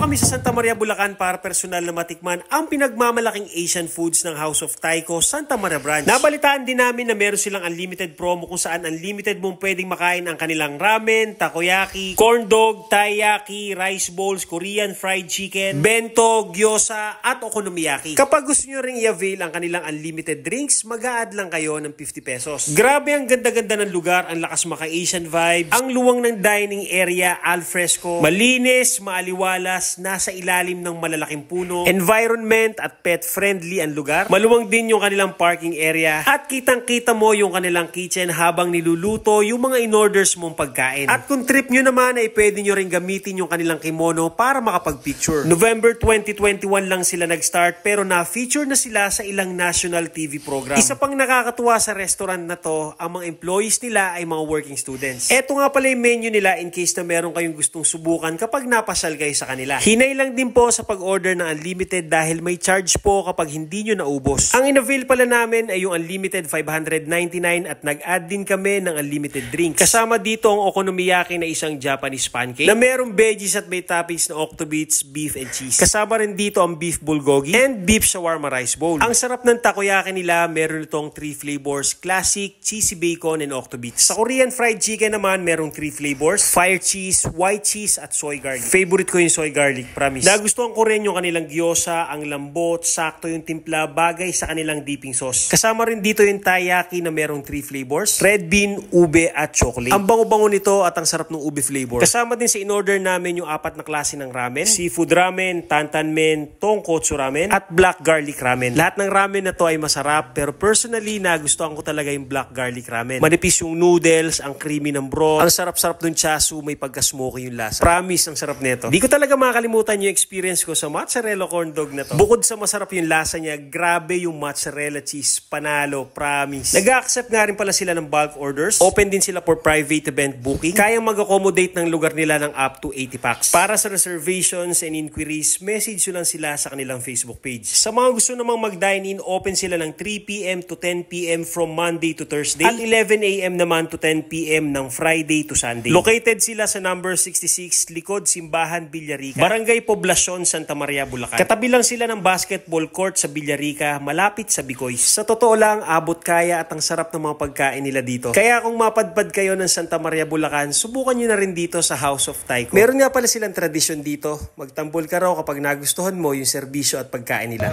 kami sa Santa Maria, Bulacan para personal na matikman ang pinagmamalaking Asian foods ng House of Taiko Santa Maria Branch. Nabalitaan din namin na meron silang unlimited promo kung saan unlimited mong pwedeng makain ang kanilang ramen, takoyaki, corn dog, taiyaki, rice bowls, Korean fried chicken, bento, gyoza at okonomiyaki. Kapag gusto nyo ring i-avail ang kanilang unlimited drinks, mag-a-add lang kayo ng 50 pesos. Grabe ang ganda-ganda ng lugar, ang lakas maka-Asian vibes, ang luwang ng dining area, al fresco, malinis, maaliwalas, nasa ilalim ng malalaking puno, environment at pet friendly ang lugar. Maluwang din yung kanilang parking area at kitang-kita mo yung kanilang kitchen habang niluluto yung mga in-orders mong pagkain. At kung trip nyo naman ay pwede nyo rin gamitin yung kanilang kimono para makapag-picture. November 2021 lang sila nag-start pero na-feature na sila sa ilang national TV program. Isa pang nakakatuwa sa restaurant na to, ang mga employees nila ay mga working students. Eto nga pala yung menu nila in case na meron kayong gustong subukan kapag napasal kayo sa kanila. Hinay lang din po sa pag-order ng unlimited dahil may charge po kapag hindi nyo naubos. Ang in-avail pala namin ay yung unlimited 599 at nag-add din kami ng unlimited drinks. Kasama dito ang okonomiyaki na isang Japanese pancake na merong veggies at may toppings na octobits, beef and cheese. Kasama rin dito ang beef bulgogi and beef shawarma rice bowl. Ang sarap ng takoyaki nila, meron itong 3 flavors, classic, cheesy bacon and octobits. Sa Korean fried chicken naman, merong 3 flavors, fire cheese, white cheese at soy garlic. Favorite ko yung soy garlic, promise. Nagustuhan ko rin yung kanilang gyoza, ang lambot, sakto yung timpla, bagay sa kanilang dipping sauce. Kasama rin dito yung taiyaki na merong 3 flavors, red bean, ube at chocolate. Ang bango-bango nito at ang sarap ng ube flavor. Kasama din sa in-order namin yung 4 na klase ng ramen, seafood ramen, tantanmen, tonkotsu ramen at black garlic ramen. Lahat ng ramen na to ay masarap pero personally nagustuhan ko talaga yung black garlic ramen. Manipis yung noodles, ang creamy ng broth, ang sarap-sarap ng chasu, may pagka-smoky yung lasa. Promise, ang sarap nito. Di ko talaga makakalimutan yung experience ko sa mozzarella corn dog na to. Bukod sa masarap yung lasa niya, grabe yung mozzarella cheese, panalo, promise. Nag-accept nga rin pala sila ng bulk orders. Open din sila for private event booking. Kayang mag-accommodate ng lugar nila ng up to 80 packs. Para sa reservations and inquiries, message nyo lang sila sa kanilang Facebook page. Sa mga gusto namang mag-dine-in, open sila ng 3 p.m. to 10 p.m. from Monday to Thursday at 11 a.m. naman to 10 p.m. ng Friday to Sunday. Located sila sa number 66, likod Simbahan, Villarica, Barangay Poblacion, Santa Maria, Bulacan. Katabi lang sila ng basketball court sa Villarica, malapit sa Bicoy. Sa totoo lang, abot kaya at ang sarap ng mga pagkain nila dito. Kaya kung mapadpad kayo ng Santa Maria, Bulacan, subukan nyo na rin dito sa House of Taiko. Meron nga pala silang tradisyon dito. Magtambol ka raw kapag nagustuhan mo yung serbisyo at pagkain nila.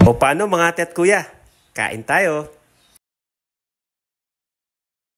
O paano mga ate at kuya? Kain tayo!